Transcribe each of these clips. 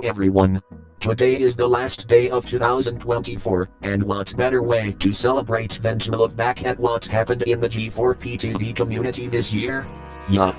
everyone. Today is the last day of 2024, and what better way to celebrate than to look back at what happened in the G4p TV community this year? Yup.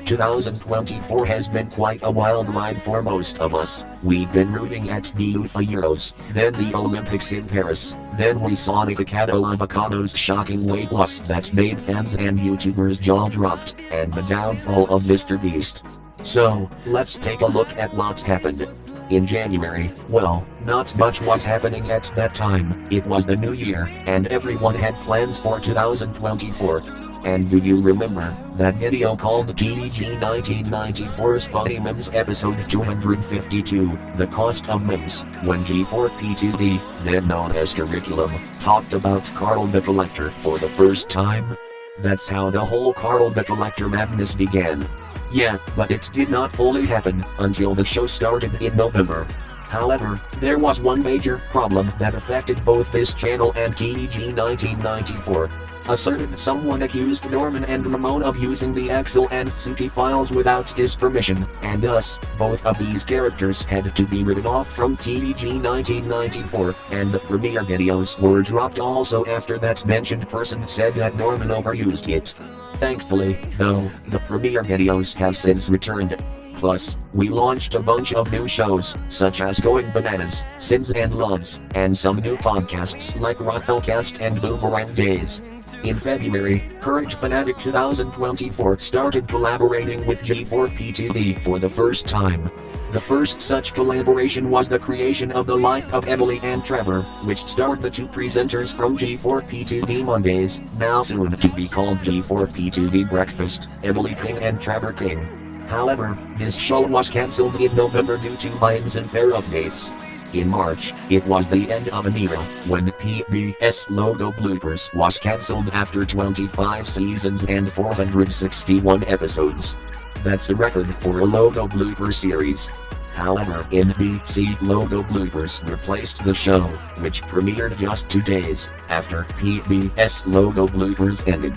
2024 has been quite a wild ride for most of us. We've been rooting at the UEFA Euros, then the Olympics in Paris, then we saw the Avocado Avocado's shocking weight loss that made fans and YouTubers jaw dropped, and the downfall of Mr. Beast. So, let's take a look at what happened. In January, well, not much was happening at that time. It was the new year, and everyone had plans for 2024. And do you remember that video called TDG 1994's Funny Memes episode 252, The Cost of Memes, when G4p TV, then known as Curriculum, talked about Carl the Collector for the first time? That's how the whole Carl the Collector madness began. Yeah, but it did not fully happen until the show started in November. However, there was one major problem that affected both this channel and TDG 1994. A certain someone accused Norman and Ramon of using the Excel and Suki files without his permission, and thus, both of these characters had to be written off from TDG 1994, and the premiere videos were dropped also after that mentioned person said that Norman overused it. Thankfully, though, the premiere videos have since returned. Plus, we launched a bunch of new shows, such as Going Bananas, Sins and Loves, and some new podcasts like Rothelcast and Boomerang Days. In February, Courage Fanatic 2024 started collaborating with G4p TV for the first time. The first such collaboration was the creation of The Life of Emily and Trevor, which starred the two presenters from G4p TV Mondays, now soon to be called G4p TV Breakfast, Emily King and Trevor King. However, this show was cancelled in November due to Vines and Fair updates. In March, it was the end of an era when PBS Logo Bloopers was cancelled after 25 seasons and 461 episodes. That's a record for a Logo Blooper series. However, NBC Logo Bloopers replaced the show, which premiered just 2 days after PBS Logo Bloopers ended.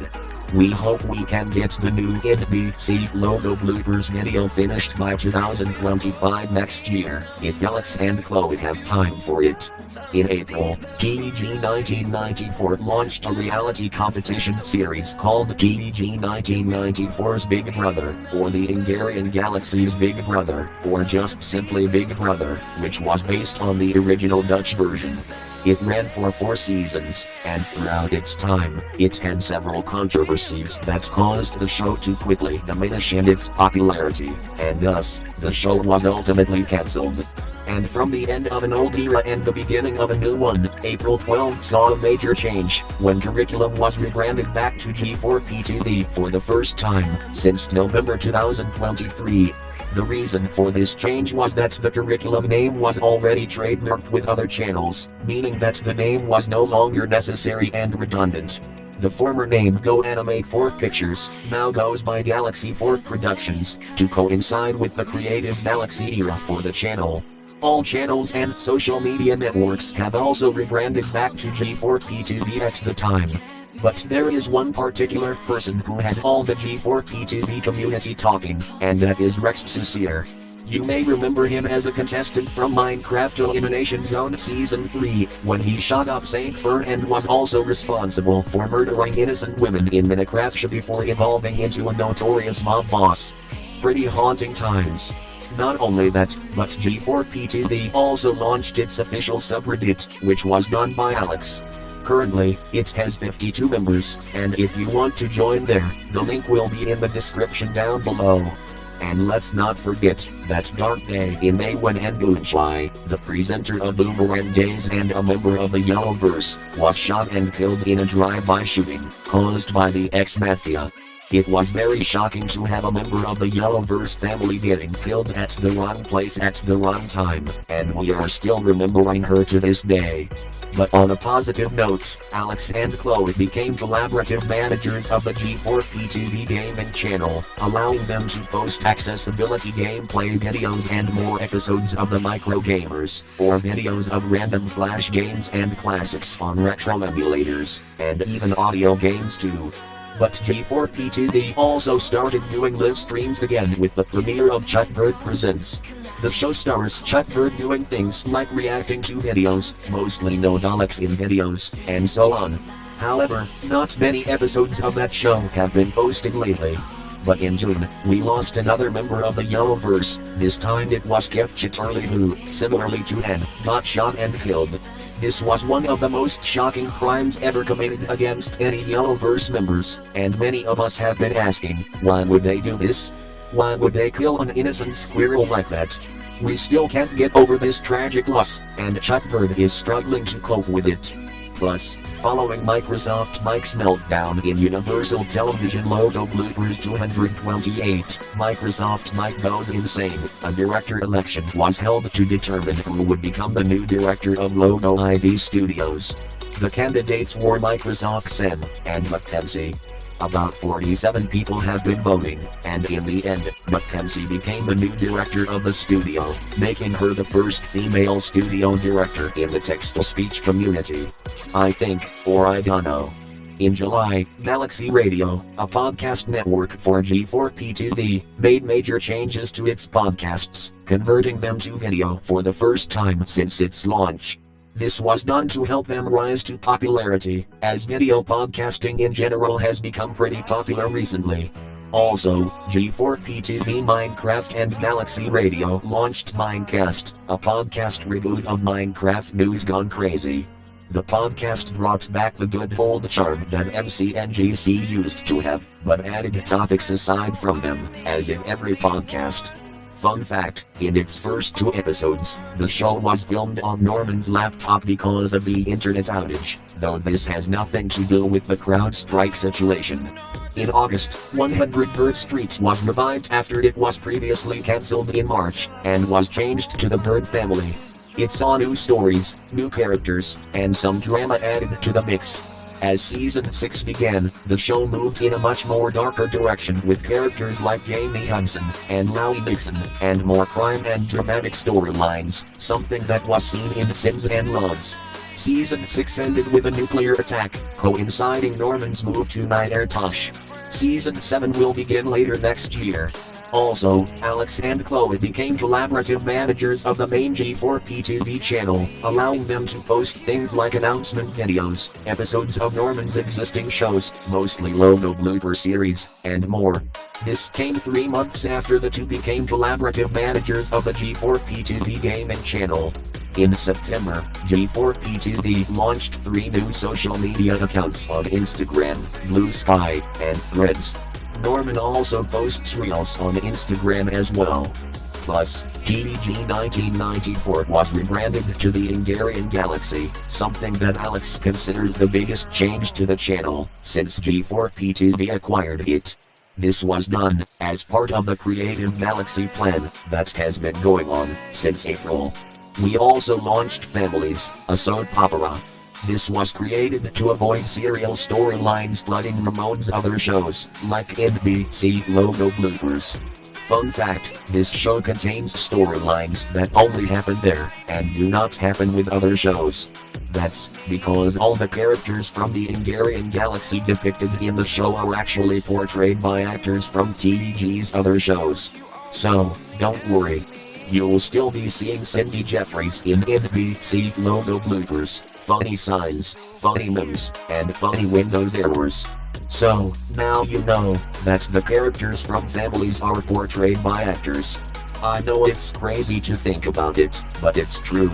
We hope we can get the new NBC Logo Bloopers video finished by 2025 next year, if Alex and Chloe have time for it. In April, TDG 1994 launched a reality competition series called TDG 1994's Big Brother, or the Hungarian Galaxy's Big Brother, or just simply Big Brother, which was based on the original Dutch version. It ran for 4 seasons, and throughout its time, it had several controversies that caused the show to quickly diminish in its popularity, and thus, the show was ultimately cancelled. And from the end of an old era and the beginning of a new one, April 12 saw a major change, when Curriculum was rebranded back to G4p TV for the first time since November 2023. The reason for this change was that the Curriculum name was already trademarked with other channels, meaning that the name was no longer necessary and redundant. The former name Go Animate 4 Pictures now goes by Galaxy 4 Productions, to coincide with the creative Galaxy era for the channel. All channels and social media networks have also rebranded back to G4p TV at the time. But there is one particular person who had all the G4p TV community talking, and that is Rex Susier. You may remember him as a contestant from Minecraft Elimination Zone Season 3, when he shot up Saint Fur and was also responsible for murdering innocent women in Minecraft before evolving into a notorious mob boss. Pretty haunting times. Not only that, but G4p TV also launched its official subreddit, which was done by Alex. Currently, it has 52 members, and if you want to join there, the link will be in the description down below. And let's not forget that dark day in May when Nguyenchai, the presenter of Boomerang Days and a member of the Yellowverse, was shot and killed in a drive-by shooting caused by the ex-mafia. It was very shocking to have a member of the Yellowverse family getting killed at the wrong place at the wrong time, and we are still remembering her to this day. But on a positive note, Alex and Chloe became collaborative managers of the G4p TV gaming channel, allowing them to post accessibility gameplay videos and more episodes of the Micro Gamers, or videos of random flash games and classics on retro emulators, and even audio games too. But G4p TV also started doing live streams again with the premiere of Chuck Bird Presents. The show stars Chuck Bird doing things like reacting to videos, mostly no Daleks in videos, and so on. However, not many episodes of that show have been posted lately. But in June, we lost another member of the Yellowverse. This time it was Kev Chitterley who, similarly to Anne, got shot and killed. This was one of the most shocking crimes ever committed against any Yellowverse members, and many of us have been asking, why would they do this? Why would they kill an innocent squirrel like that? We still can't get over this tragic loss, and Chuck Bird is struggling to cope with it. Plus, following Microsoft Mike's meltdown in Universal Television logo bloopers 228, Microsoft Mike goes insane. A director election was held to determine who would become the new director of Logo ID Studios. The candidates were Microsoft Sam and Mackenzie. About 47 people have been voting, and in the end, Mackenzie became the new director of the studio, making her the first female studio director in the text-to-speech community. I think, or I don't know. In July, Galaxy Radio, a podcast network for G4p TV, made major changes to its podcasts, converting them to video for the first time since its launch. This was done to help them rise to popularity, as video podcasting in general has become pretty popular recently. Also, G4p TV Minecraft and Galaxy Radio launched Minecast, a podcast reboot of Minecraft News Gone Crazy. The podcast brought back the good old charm that MCNGC used to have, but added topics aside from them, as in every podcast. Fun fact, in its first 2 episodes, the show was filmed on Norman's laptop because of the internet outage, though this has nothing to do with the CrowdStrike situation. In August, 100 Bird Street was revived after it was previously cancelled in March, and was changed to the Bird family. It saw new stories, new characters, and some drama added to the mix. As season 6 began, the show moved in a much more darker direction with characters like Jamie Hudson and Lowie Nixon, and more crime and dramatic storylines, something that was seen in Sins and Loves. Season 6 ended with a nuclear attack, coinciding Norman's move to Nyartosh. Season 7 will begin later next year. Also, Alex and Chloe became collaborative managers of the main G4p TV channel, allowing them to post things like announcement videos, episodes of Norman's existing shows, mostly logo blooper series, and more. This came 3 months after the two became collaborative managers of the G4p TV gaming channel. In September, G4p TV launched 3 new social media accounts on Instagram, Blue Sky, and Threads. Norman also posts reels on Instagram as well. Plus, TDG 1994 was rebranded to the Hungarian Galaxy, something that Alex considers the biggest change to the channel since G4p TV acquired it. This was done as part of the Creative Galaxy plan that has been going on since April. We also launched Families, a soap opera. This was created to avoid serial storylines flooding Ramon's other shows, like NBC logo bloopers. Fun fact, this show contains storylines that only happen there, and do not happen with other shows. That's because all the characters from the Hungarian Galaxy depicted in the show are actually portrayed by actors from TDG's other shows. So, don't worry. You'll still be seeing Cindy Jeffries in NBC logo bloopers, funny signs, funny memes, and funny Windows errors. So, now you know that the characters from Families are portrayed by actors. I know it's crazy to think about it, but it's true.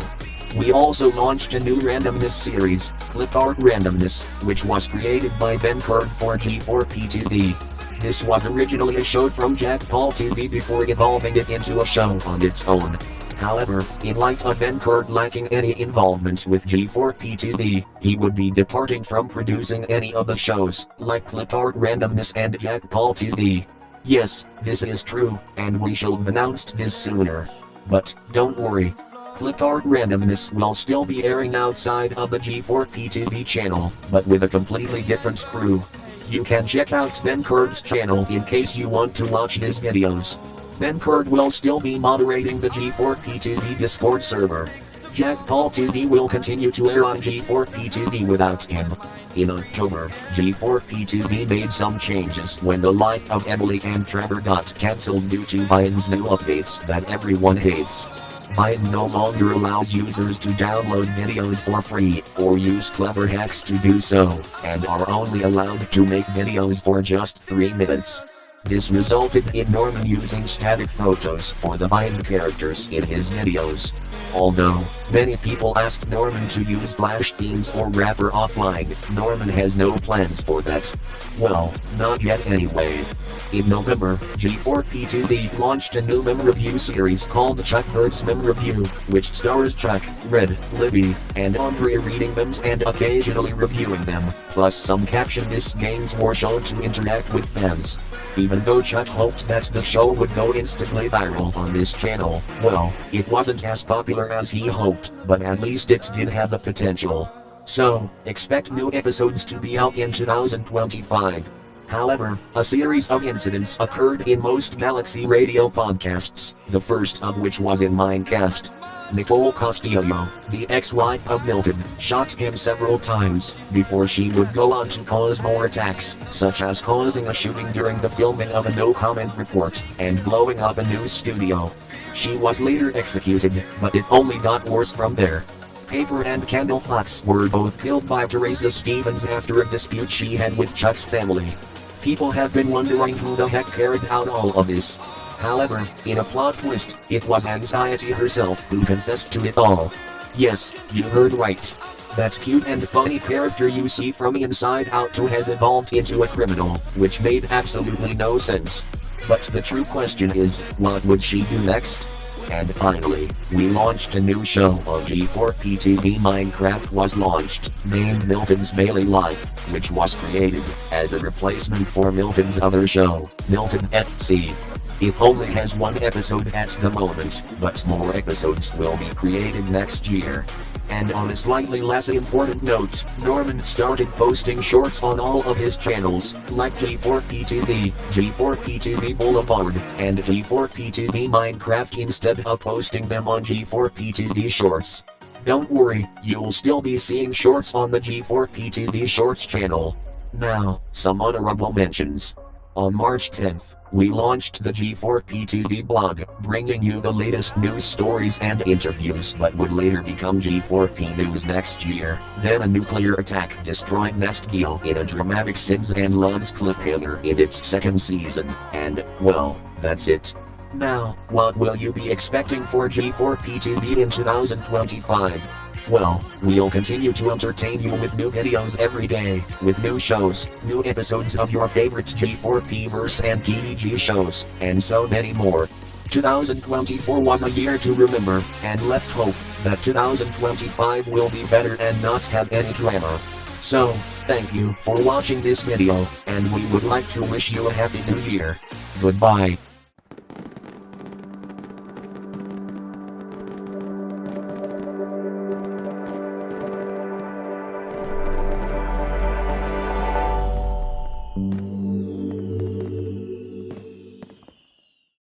We also launched a new randomness series, Clip Art Randomness, which was created by Ben Kurd for G4p TV. This was originally a show from Jack Paul TV before evolving it into a show on its own. However, in light of Ben Kurd lacking any involvement with G4p TV, he would be departing from producing any of the shows, like Clip Art Randomness and Jack Paul TV. Yes, this is true, and we should have announced this sooner. But, don't worry. Clip Art Randomness will still be airing outside of the G4p TV channel, but with a completely different crew. You can check out Ben Kurd's channel in case you want to watch his videos. Ben Kurd will still be moderating the G4p TV Discord server. Jack Paul TV will continue to air on G4p TV without him. In October, G4p TV made some changes when the life of Emily and Trevor got cancelled due to Vine's new updates that everyone hates. Vine no longer allows users to download videos for free, or use clever hacks to do so, and are only allowed to make videos for just 3 minutes. This resulted in Norman using static photos for the Vine characters in his videos. Although many people asked Norman to use Flash themes or Wrapper offline, Norman has no plans for that. Well, not yet anyway. In November, G4p TV launched a new meme review series called Chuck Bird's Meme Review, which stars Chuck, Red, Libby, and Andre reading memes and occasionally reviewing them, plus some captionless games were shown to interact with fans. Even though Chuck hoped that the show would go instantly viral on this channel, well, it wasn't as popular as he hoped, but at least it did have the potential. So, expect new episodes to be out in 2025. However, a series of incidents occurred in most Galaxy Radio podcasts, the first of which was in Minecast. Nicole Castillo, the ex-wife of Milton, shot him several times before she would go on to cause more attacks, such as causing a shooting during the filming of a no-comment report and blowing up a news studio. She was later executed, but it only got worse from there. Paper and Candle Fox were both killed by Teresa Stevens after a dispute she had with Chuck's family. People have been wondering who the heck carried out all of this. However, in a plot twist, it was Anxiety herself who confessed to it all. Yes, you heard right. That cute and funny character you see from Inside Out 2 has evolved into a criminal, which made absolutely no sense. But the true question is, what would she do next? And finally, we launched a new show on G4p TV. Minecraft was launched, named Milton's Daily Life, which was created as a replacement for Milton's other show, Milton FC. It only has 1 episode at the moment, but more episodes will be created next year. And on a slightly less important note, Norman started posting shorts on all of his channels, like G4p TV, G4p TV Boulevard, and G4p TV Minecraft instead of posting them on G4p TV Shorts. Don't worry, you'll still be seeing shorts on the G4p TV Shorts channel. Now, some honorable mentions. On March 10th, we launched the G4p TV blog, bringing you the latest news stories and interviews, but would later become G4p News next year. Then a nuclear attack destroyed Nestville in a dramatic Sins and Loves cliffhanger in its 2nd season, and, well, that's it. Now, what will you be expecting for G4p TV in 2025? Well, we'll continue to entertain you with new videos every day, with new shows, new episodes of your favorite G4p verse and TVG shows, and so many more. 2024 was a year to remember, and let's hope that 2025 will be better and not have any drama. So, thank you for watching this video, and we would like to wish you a happy new year. Goodbye.